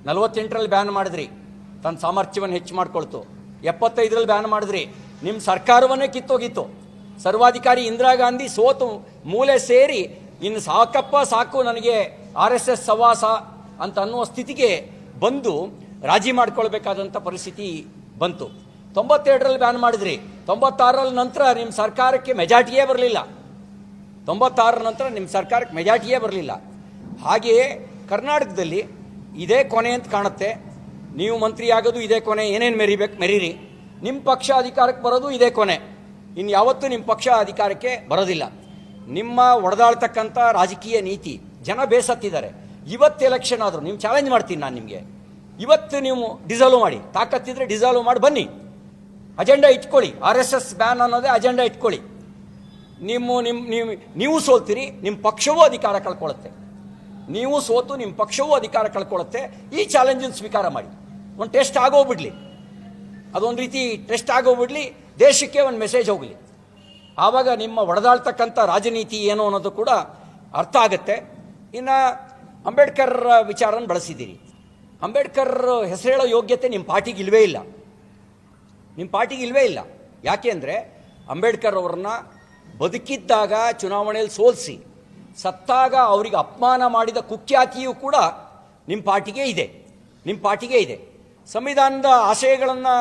48ರಲ್ಲಿ ban ಮಾಡಿದ್ರಿ, ತನ್ನ ಸಾಮರ್ಥ್ಯವನ್ನು ಹೆಚ್ಚು ಮಾಡ್ಕೊಳ್ತು. 75ರಲ್ಲಿ ಬ್ಯಾನ್ ಮಾಡಿದ್ರಿ, ನಿಮ್ಮ ಸರ್ಕಾರವನ್ನೇ ಕಿತ್ತೋಗಿತ್ತು. ಸರ್ವಾಧಿಕಾರಿ ಇಂದಿರಾ ಗಾಂಧಿ ಸೋತು ಮೂಲೆ ಸೇರಿ ಇನ್ನು ಸಾಕಪ್ಪ ಸಾಕು ನನಗೆ RSS ಸವಾಸ ಅಂತ ಅನ್ನುವ ಸ್ಥಿತಿಗೆ ಬಂದು ರಾಜಿ ಮಾಡ್ಕೊಳ್ಬೇಕಾದಂಥ ಪರಿಸ್ಥಿತಿ ಬಂತು. 92ರಲ್ಲಿ ಬ್ಯಾನ್ ಮಾಡಿದ್ರಿ, 96ರ ನಂತರ ನಿಮ್ಮ ಸರ್ಕಾರಕ್ಕೆ ಮೆಜಾರಿಟಿಯೇ ಬರಲಿಲ್ಲ. 96ರ ನಂತರ ನಿಮ್ಮ ಸರ್ಕಾರಕ್ಕೆ ಮೆಜಾರಿಟಿಯೇ ಬರಲಿಲ್ಲ. ಹಾಗೆಯೇ ಕರ್ನಾಟಕದಲ್ಲಿ ಇದೇ ಕೊನೆ ಅಂತ ಕಾಣುತ್ತೆ. ನೀವು ಮಂತ್ರಿ ಆಗೋದು ಇದೇ ಕೊನೆ, ಏನೇನು ಮೆರೀರಿ. ನಿಮ್ಮ ಪಕ್ಷ ಅಧಿಕಾರಕ್ಕೆ ಬರೋದು ಇದೇ ಕೊನೆ, ಇನ್ನು ಯಾವತ್ತೂ ನಿಮ್ಮ ಪಕ್ಷ ಅಧಿಕಾರಕ್ಕೆ ಬರೋದಿಲ್ಲ. ನಿಮ್ಮ ಒಡೆದಾಳ್ತಕ್ಕಂಥ ರಾಜಕೀಯ ನೀತಿ ಜನ ಬೇಸತ್ತಿದ್ದಾರೆ. ಇವತ್ತು ಎಲೆಕ್ಷನ್ ಆದರೂ ನೀವು ಚಾಲೆಂಜ್ ಮಾಡ್ತೀನಿ ನಾನು ನಿಮಗೆ. ಇವತ್ತು ನೀವು ಡಿಸಾಲ್ವ್ ಮಾಡಿ, ತಾಕತ್ತಿದ್ರೆ ಡಿಸಾಲ್ವ್ ಮಾಡಿ ಬನ್ನಿ, ಅಜೆಂಡಾ ಇಟ್ಕೊಳ್ಳಿ. RSS ಬ್ಯಾನ್ ಅನ್ನೋದೇ ಅಜೆಂಡಾ ಇಟ್ಕೊಳ್ಳಿ. ನೀವು ಸೋಲ್ತೀರಿ, ನಿಮ್ಮ ಪಕ್ಷವೂ ಅಧಿಕಾರ ಕಳ್ಕೊಳ್ಳುತ್ತೆ. ನೀವು ಸೋತು ನಿಮ್ಮ ಪಕ್ಷವೂ ಅಧಿಕಾರ ಕಳ್ಕೊಳ್ಳುತ್ತೆ. ಈ ಚಾಲೆಂಜನ್ನು ಸ್ವೀಕಾರ ಮಾಡಿ, ಒಂದು ಟೆಸ್ಟ್ ಆಗೋಗ್ಬಿಡ್ಲಿ, ಅದೊಂದು ರೀತಿ ಟೆಸ್ಟ್ ಆಗೋಗ್ಬಿಡ್ಲಿ, ದೇಶಕ್ಕೆ ಒಂದು ಮೆಸೇಜ್ ಹೋಗಲಿ. ಆವಾಗ ನಿಮ್ಮ ಒಡೆದಾಳ್ತಕ್ಕಂಥ ರಾಜನೀತಿ ಏನು ಅನ್ನೋದು ಕೂಡ ಅರ್ಥ ಆಗುತ್ತೆ. ಇನ್ನು ಅಂಬೇಡ್ಕರ್ ವಿಚಾರನ ಬಳಸಿದ್ದೀರಿ. ಅಂಬೇಡ್ಕರ್ ಹೆಸರು ಹೇಳೋ ಯೋಗ್ಯತೆ ನಿಮ್ಮ ಪಾರ್ಟಿಗೆ ಇಲ್ಲವೇ ಇಲ್ಲ. ನಿಮ್ಮ ಪಾರ್ಟಿಗೆ ಇಲ್ಲವೇ ಇಲ್ಲ. ಯಾಕೆ ಅಂದರೆ ಅಂಬೇಡ್ಕರ್ ಅವ್ರನ್ನ ಬದುಕಿದ್ದಾಗ ಚುನಾವಣೆಯಲ್ಲಿ ಸೋಲಿಸಿ ಸತ್ತಾಗ ಅವರಿಗೆ ಅಪಮಾನ ಮಾಡಿದ ಕುಖ್ಯಾತಿಯೂ ಕೂಡ ನಿಮ್ಮ ಪಾರ್ಟಿಗೆ ಇದೆ. ನಿಮ್ಮ ಪಾರ್ಟಿಗೆ ಇದೆ. ಸಂವಿಧಾನದ ಆಶಯಗಳನ್ನು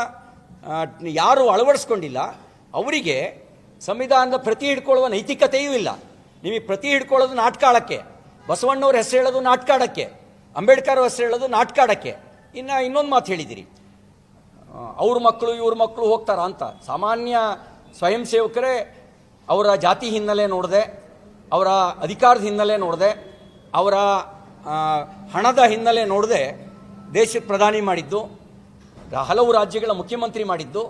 ಯಾರು ಅಳವಡಿಸ್ಕೊಂಡಿಲ್ಲ ಅವರಿಗೆ ಸಂವಿಧಾನದ ಪ್ರತಿ ಹಿಡ್ಕೊಳ್ಳುವ ನೈತಿಕತೆಯೂ ಇಲ್ಲ. ನಿಮಗೆ ಪ್ರತಿ ಹಿಡ್ಕೊಳ್ಳೋದು ನಾಟಕ ಆಡೋಕ್ಕೆ, ಬಸವಣ್ಣವ್ರ ಹೆಸರು ಹೇಳೋದು ನಾಟಕ ಆಡೋಕ್ಕೆ, ಅಂಬೇಡ್ಕರ್ ಹೆಸರು ಹೇಳೋದು ನಾಟಕ ಆಡೋಕ್ಕೆ. ಇನ್ನೊಂದು ಮಾತು ಹೇಳಿದ್ದೀರಿ, ಅವ್ರ ಮಕ್ಕಳು ಇವ್ರ ಮಕ್ಕಳು ಹೋಗ್ತಾರ ಅಂತ. ಸಾಮಾನ್ಯ ಸ್ವಯಂ ಸೇವಕರೇ ಅವರ ಜಾತಿ ಹಿನ್ನೆಲೆ ನೋಡಿದೆ, ಅವರ ಅಧಿಕಾರದ ಹಿನ್ನೆಲೆ ನೋಡಿದೆ, ಅವರ ಹಣದ ಹಿನ್ನೆಲೆ ನೋಡದೆ ದೇಶಕ್ಕೆ ಪ್ರಧಾನಿ ಮಾಡಿದ್ದು, ಹಲವು ರಾಜ್ಯಗಳ ಮುಖ್ಯಮಂತ್ರಿ ಮಾಡಿದ್ದು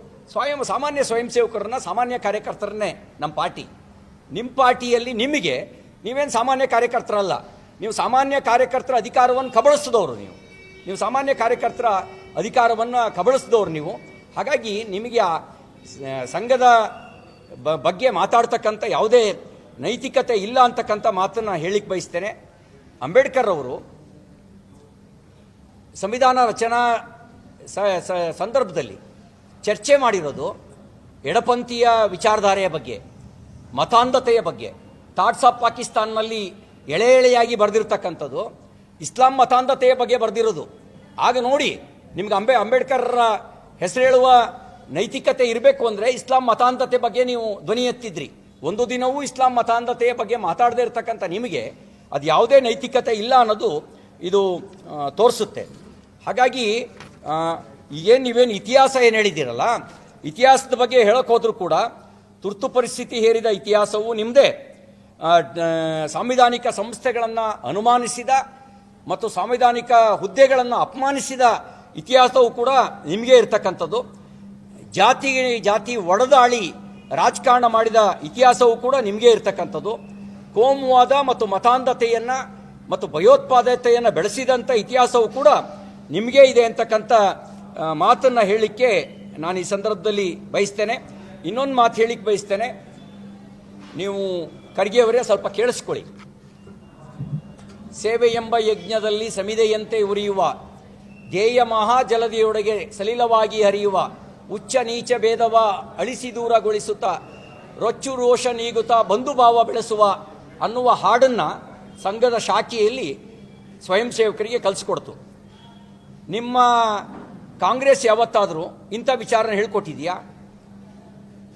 ಸಾಮಾನ್ಯ ಸ್ವಯಂ ಸೇವಕರನ್ನ, ಸಾಮಾನ್ಯ ಕಾರ್ಯಕರ್ತರನ್ನೇ ನಮ್ಮ ಪಾರ್ಟಿ. ನಿಮ್ಮ ಪಾರ್ಟಿಯಲ್ಲಿ ನೀವೇನು ಸಾಮಾನ್ಯ ಕಾರ್ಯಕರ್ತರಲ್ಲ. ನೀವು ಸಾಮಾನ್ಯ ಕಾರ್ಯಕರ್ತರ ಅಧಿಕಾರವನ್ನು ಕಬಳಿಸಿದವರು. ನೀವು ಸಾಮಾನ್ಯ ಕಾರ್ಯಕರ್ತರ ಅಧಿಕಾರವನ್ನು ಕಬಳಿಸಿದವರು ನೀವು. ಹಾಗಾಗಿ ನಿಮಗೆ ಆ ಸಂಘದ ಬಗ್ಗೆ ಮಾತಾಡ್ತಕ್ಕಂಥ ಯಾವುದೇ ನೈತಿಕತೆ ಇಲ್ಲ ಅಂತಕ್ಕಂಥ ಮಾತನ್ನು ಹೇಳಿಕ್ಕೆ ಬಯಸ್ತೇನೆ. ಅಂಬೇಡ್ಕರ್ ಅವರು ಸಂವಿಧಾನ ರಚನಾ ಸಂದರ್ಭದಲ್ಲಿ ಚರ್ಚೆ ಮಾಡಿರೋದು ಎಡಪಂಥೀಯ ವಿಚಾರಧಾರೆಯ ಬಗ್ಗೆ, ಮತಾಂಧತೆಯ ಬಗ್ಗೆ. ಥಾಟ್ಸ್ ಆಫ್ ಪಾಕಿಸ್ತಾನ್ನಲ್ಲಿ ಎಳೆಯಾಗಿ ಬರೆದಿರ್ತಕ್ಕಂಥದ್ದು ಇಸ್ಲಾಂ ಮತಾಂಧತೆಯ ಬಗ್ಗೆ ಬರೆದಿರೋದು. ಆಗ ನೋಡಿ, ನಿಮ್ಗೆ ಅಂಬೇಡ್ಕರ್ ಹೆಸರು ಹೇಳುವ ನೈತಿಕತೆ ಇರಬೇಕು ಅಂದರೆ ಇಸ್ಲಾಂ ಮತಾಂಧತೆ ಬಗ್ಗೆ ನೀವು ಧ್ವನಿ ಎತ್ತಿದ್ರಿ. ಒಂದು ದಿನವೂ ಇಸ್ಲಾಂ ಮತಾಂಧತೆಯ ಬಗ್ಗೆ ಮಾತಾಡದೇ ಇರತಕ್ಕಂಥ ನಿಮಗೆ ಅದು ಯಾವುದೇ ನೈತಿಕತೆ ಇಲ್ಲ ಅನ್ನೋದು ಇದು ತೋರಿಸುತ್ತೆ. ಹಾಗಾಗಿ ನೀವೇನು ಇತಿಹಾಸ ಏನು ಹೇಳಿದ್ದೀರಲ್ಲ, ಇತಿಹಾಸದ ಬಗ್ಗೆ ಹೇಳೋಕೆ ಹೋದರೂ ಕೂಡ ತುರ್ತು ಪರಿಸ್ಥಿತಿ ಹೇರಿದ ಇತಿಹಾಸವು ನಿಮ್ಮದೇ. ಸಾಂವಿಧಾನಿಕ ಸಂಸ್ಥೆಗಳನ್ನು ಅನುಮಾನಿಸಿದ ಮತ್ತು ಸಾಂವಿಧಾನಿಕ ಹುದ್ದೆಗಳನ್ನು ಅಪಮಾನಿಸಿದ ಇತಿಹಾಸವು ಕೂಡ ನಿಮಗೆ ಇರತಕ್ಕಂಥದ್ದು. ಜಾತಿ ಒಡೆದಾಳಿ ರಾಜಕಾರಣ ಮಾಡಿದ ಇತಿಹಾಸವೂ ಕೂಡ ನಿಮಗೆ ಇರತಕ್ಕಂಥದ್ದು. ಕೋಮುವಾದ ಮತ್ತು ಮತಾಂಧತೆಯನ್ನು ಮತ್ತು ಭಯೋತ್ಪಾದತೆಯನ್ನು ಬೆಳೆಸಿದಂಥ ಇತಿಹಾಸವೂ ಕೂಡ ನಿಮಗೆ ಇದೆ ಅಂತಕ್ಕಂಥ ಮಾತನ್ನು ಹೇಳಲಿಕ್ಕೆ ನಾನು ಈ ಸಂದರ್ಭದಲ್ಲಿ ಬಯಸ್ತೇನೆ. ಇನ್ನೊಂದು ಮಾತು ಹೇಳಿಕ್ಕೆ ಬಯಸ್ತೇನೆ, ನೀವು ಖರ್ಗೆಯವರೇ ಸ್ವಲ್ಪ ಕೇಳಿಸ್ಕೊಳ್ಳಿ. ಸೇವೆ ಎಂಬ ಯಜ್ಞದಲ್ಲಿ ಸಮಿದೆಯಂತೆ ಉರಿಯುವ, ಧ್ಯೇಯ ಮಹಾಜಲದಿಯೊಳಗೆ ಸಲಿಲವಾಗಿ ಹರಿಯುವ, ಉಚ್ಚ ನೀಚ ಭೇದವ ಅಳಿಸಿ ದೂರಗೊಳಿಸುತ್ತಾ, ರೊಚ್ಚು ರೋಷ ನೀಗುತ್ತಾ ಬಂಧುಭಾವ ಬೆಳೆಸುವ ಅನ್ನುವ ಹಾಡನ್ನು ಸಂಘದ ಶಾಖೆಯಲ್ಲಿ ಸ್ವಯಂ ಸೇವಕರಿಗೆ ಕಲಿಸ್ಕೊಡ್ತು. ನಿಮ್ಮ ಕಾಂಗ್ರೆಸ್ ಯಾವತ್ತಾದರೂ ಇಂಥ ವಿಚಾರನ ಹೇಳ್ಕೊಟ್ಟಿದೆಯಾ?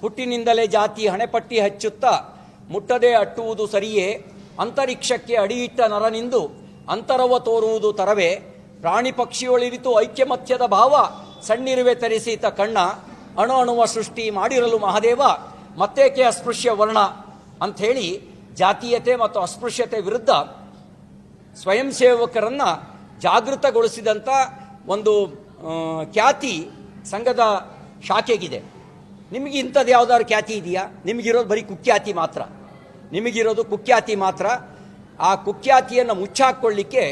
ಹುಟ್ಟಿನಿಂದಲೇ ಜಾತಿ ಹಣೆಪಟ್ಟಿ ಹಚ್ಚುತ್ತಾ ಮುಟ್ಟದೆ ಅಟ್ಟುವುದು ಸರಿಯೇ, ಅಂತರಿಕ್ಷಕ್ಕೆ ಅಡಿಯಿಟ್ಟ ನರನಿಂದು ಅಂತರವ ತೋರುವುದು ತರವೇ, ಪ್ರಾಣಿ ಪಕ್ಷಿಯೊಳಿರಿತು ಐಕ್ಯಮತ್ಯದ ಭಾವ ಸಣ್ಣಿರುವೆ ತರಿಸಿತ ಕಣ್ಣ, ಅಣು ಅಣುವ ಸೃಷ್ಟಿ ಮಾಡಿರಲು ಮಹಾದೇವ ಮತ್ತೇಕೆ ಅಸ್ಪೃಶ್ಯ ವರ್ಣ ಅಂಥೇಳಿ ಜಾತೀಯತೆ ಮತ್ತು ಅಸ್ಪೃಶ್ಯತೆ ವಿರುದ್ಧ ಸ್ವಯಂ ಸೇವಕರನ್ನು ಜಾಗೃತಗೊಳಿಸಿದಂಥ ಒಂದು ಖ್ಯಾತಿ ಸಂಘದ ಶಾಖೆಗಿದೆ. ನಿಮಗೆ ಇಂಥದ್ದು ಯಾವುದಾದ್ರು ಖ್ಯಾತಿ ಇದೆಯಾ? ನಿಮಗಿರೋದು ಬರೀ ಕುಖ್ಯಾತಿ ಮಾತ್ರ. ನಿಮಗಿರೋದು ಕುಖ್ಯಾತಿ ಮಾತ್ರ. ಆ ಕುಖ್ಯಾತಿಯನ್ನು ಮುಚ್ಚಾಕೊಳ್ಳಿಕ್ಕೆ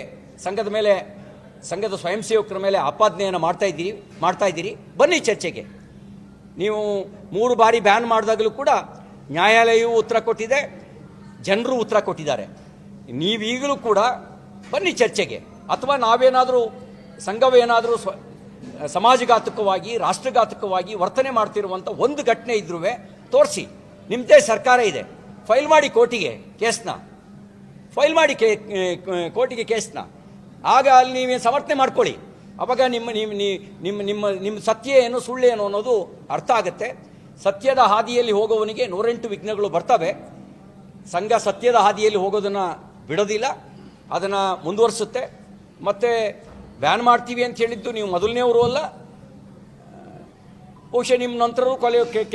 ಸಂಘದ ಸ್ವಯಂ ಸೇವಕರ ಮೇಲೆ ಆಪಾದನೆಯನ್ನು ಮಾಡ್ತಾ ಇದ್ದೀರಿ. ಬನ್ನಿ ಚರ್ಚೆಗೆ. ನೀವು 3 ಬಾರಿ ಬ್ಯಾನ್ ಮಾಡಿದಾಗಲೂ ಕೂಡ ನ್ಯಾಯಾಲಯವು ಉತ್ತರ ಕೊಟ್ಟಿದೆ, ಜನರು ಉತ್ತರ ಕೊಟ್ಟಿದ್ದಾರೆ. ನೀವೀಗಲೂ ಕೂಡ ಬನ್ನಿ ಚರ್ಚೆಗೆ. ಅಥವಾ ನಾವೇನಾದರೂ ಸಂಘವೇನಾದರೂ ಸಮಾಜಘಾತಕವಾಗಿ ರಾಷ್ಟ್ರಘಾತಕವಾಗಿ ವರ್ತನೆ ಮಾಡ್ತಿರುವಂಥ ಒಂದು ಘಟನೆ ಇದ್ರೂ ತೋರಿಸಿ. ನಿಮ್ಮದೇ ಸರ್ಕಾರ ಇದೆ, ಫೈಲ್ ಮಾಡಿ ಕೋರ್ಟಿಗೆ ಕೇಸ್ನ, ಫೈಲ್ ಮಾಡಿ ಕೋರ್ಟಿಗೆ ಕೇಸ್ನ. ಆಗ ಅಲ್ಲಿ ನೀವೇನು ಸಮರ್ಥನೆ ಮಾಡ್ಕೊಳ್ಳಿ. ಅವಾಗ ನಿಮ್ಮ ಸತ್ಯ ಏನು ಸುಳ್ಳೇನು ಅನ್ನೋದು ಅರ್ಥ ಆಗುತ್ತೆ. ಸತ್ಯದ ಹಾದಿಯಲ್ಲಿ ಹೋಗೋವನಿಗೆ 108 ವಿಘ್ನಗಳು ಬರ್ತವೆ. ಸಂಘ ಸತ್ಯದ ಹಾದಿಯಲ್ಲಿ ಹೋಗೋದನ್ನು ಬಿಡೋದಿಲ್ಲ, ಅದನ್ನು ಮುಂದುವರಿಸುತ್ತೆ. ಮತ್ತು ಬ್ಯಾನ್ ಮಾಡ್ತೀವಿ ಅಂತ ಹೇಳಿದ್ದು ನೀವು ಮೊದಲನೇವರು ಅಲ್ಲ, ಬಹುಶಃ ನಿಮ್ಮ ನಂತರವೂ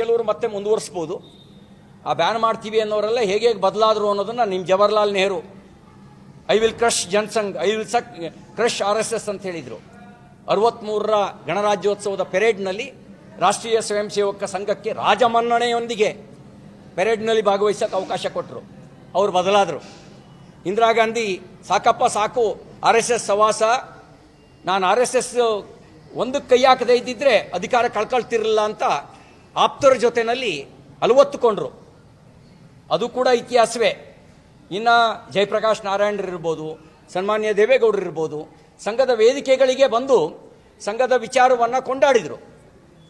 ಕೆಲವರು ಮತ್ತೆ ಮುಂದುವರಿಸ್ಬೋದು. ಆ ಬ್ಯಾನ್ ಮಾಡ್ತೀವಿ ಅನ್ನೋರೆಲ್ಲ ಹೇಗೆ ಬದಲಾದರು ಅನ್ನೋದನ್ನು ನಿಮ್ಮ Jawaharlal Nehru I will crush Jana Sangh, I will crush RSS ಅಂತ ಹೇಳಿದರು. 63ರ ಗಣರಾಜ್ಯೋತ್ಸವದ ಪೆರೇಡ್ನಲ್ಲಿ ರಾಷ್ಟ್ರೀಯ ಸ್ವಯಂ ಸೇವಕ ಸಂಘಕ್ಕೆ ರಾಜಮನ್ನಣೆಯೊಂದಿಗೆ ಪೆರೇಡ್ನಲ್ಲಿ ಭಾಗವಹಿಸೋಕ್ಕೆ ಅವಕಾಶ ಕೊಟ್ಟರು. ಅವರು ಬದಲಾದರು. ಇಂದಿರಾ ಗಾಂಧಿ ಸಾಕಪ್ಪ ಸಾಕು RSS ಸವಾಸ, ನಾನು RSS ಒಂದಕ್ಕೆ ಕೈ ಹಾಕದೇ ಇದ್ದಿದ್ರೆ ಅಧಿಕಾರ ಕಳ್ಕೊಳ್ತಿರಲಿಲ್ಲ ಅಂತ ಆಪ್ತರ ಜೊತೆಯಲ್ಲಿ ಅಲವತ್ತುಕೊಂಡ್ರು. ಅದು ಕೂಡ ಇತಿಹಾಸವೇ. ಇನ್ನು ಜಯಪ್ರಕಾಶ್ ನಾರಾಯಣರಿರ್ಬೋದು, ಸನ್ಮಾನ್ಯ ದೇವೇಗೌಡರಿರ್ಬೋದು, ಸಂಘದ ವೇದಿಕೆಗಳಿಗೆ ಬಂದು ಸಂಘದ ವಿಚಾರವನ್ನು ಕೊಂಡಾಡಿದರು.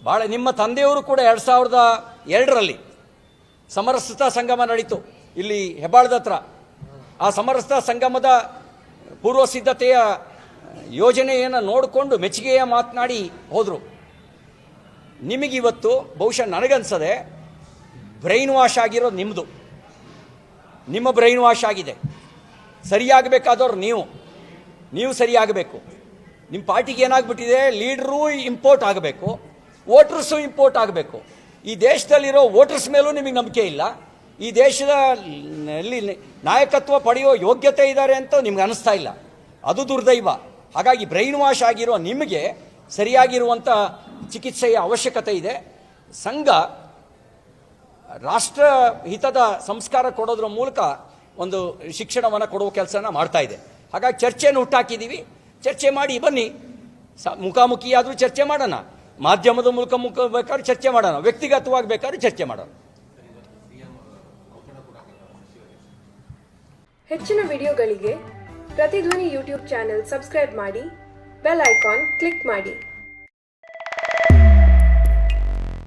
ಭಾಳ ನಿಮ್ಮ ತಂದೆಯವರು ಕೂಡ 2002ರಲ್ಲಿ ಸಮರಸತಾ ಸಂಗಮ ನಡೀತು ಇಲ್ಲಿ ಹೆಬ್ಬಾಳದ ಹತ್ರ. ಆ ಸಮರಸತಾ ಸಂಗಮದ ಪೂರ್ವ ಸಿದ್ಧತೆಯ ಯೋಜನೆಯನ್ನು ನೋಡಿಕೊಂಡು ಮೆಚ್ಚುಗೆಯ ಮಾತನಾಡಿ ಹೋದರು. ನಿಮಗಿವತ್ತು ಬಹುಶಃ ನನಗನ್ಸದೆ ಬ್ರೈನ್ ವಾಶ್ ಆಗಿರೋದು ನಿಮ್ಮದು, ನಿಮ್ಮ ಬ್ರೈನ್ ವಾಶ್ ಆಗಿದೆ. ಸರಿಯಾಗಬೇಕಾದವ್ರು ನೀವು ಸರಿಯಾಗಬೇಕು. ನಿಮ್ಮ ಪಾರ್ಟಿಗೆ ಏನಾಗ್ಬಿಟ್ಟಿದೆ, ಲೀಡ್ರೂ ಇಂಪೋರ್ಟ್ ಆಗಬೇಕು, ವೋಟರ್ಸು ಇಂಪೋರ್ಟ್ ಆಗಬೇಕು. ಈ ದೇಶದಲ್ಲಿರೋ ವೋಟರ್ಸ್ ಮೇಲೂ ನಿಮಗೆ ನಂಬಿಕೆ ಇಲ್ಲ. ಈ ದೇಶದಲ್ಲಿ ನಾಯಕತ್ವ ಪಡೆಯೋ ಯೋಗ್ಯತೆ ಇದ್ದಾರೆ ಅಂತ ನಿಮ್ಗೆ ಅನ್ನಿಸ್ತಾ ಇಲ್ಲ. ಅದು ದುರ್ದೈವ. ಹಾಗಾಗಿ ಬ್ರೈನ್ ವಾಶ್ ಆಗಿರೋ ನಿಮಗೆ ಸರಿಯಾಗಿರುವಂಥ ಚಿಕಿತ್ಸೆಯ ಅವಶ್ಯಕತೆ ಇದೆ. ಸಂಘ ರಾಷ್ಟ್ರ ಹಿತದ ಸಂಸ್ಕಾರ ಕೊಡೋದ್ರ ಮೂಲಕ ಒಂದು ಶಿಕ್ಷಣವನ್ನು ಕೊಡುವ ಕೆಲಸನ ಮಾಡ್ತಾ ಇದೆ. ಹಾಗಾಗಿ ಚರ್ಚೆಯನ್ನು ಹುಟ್ಟಾಕಿದ್ದೀವಿ. ಚರ್ಚೆ ಮಾಡಿ ಬನ್ನಿ, ಮುಖಾಮುಖಿಯಾದರೂ ಚರ್ಚೆ ಮಾಡೋಣ, ಮಾಧ್ಯಮದ ಮೂಲಕ ಬೇಕಾದ್ರೆ ಚರ್ಚೆ ಮಾಡೋಣ, ವ್ಯಕ್ತಿಗತವಾಗಿ ಬೇಕಾದ್ರೆ ಚರ್ಚೆ ಮಾಡೋಣ. ಹೆಚ್ಚಿನ ವಿಡಿಯೋಗಳಿಗೆ ಪ್ರತಿಧ್ವನಿ ಯೂಟ್ಯೂಬ್ ಚಾನೆಲ್ ಸಬ್ಸ್ಕ್ರೈಬ್ ಮಾಡಿ, ಬೆಲ್ ಐಕಾನ್ ಕ್ಲಿಕ್ ಮಾಡಿ.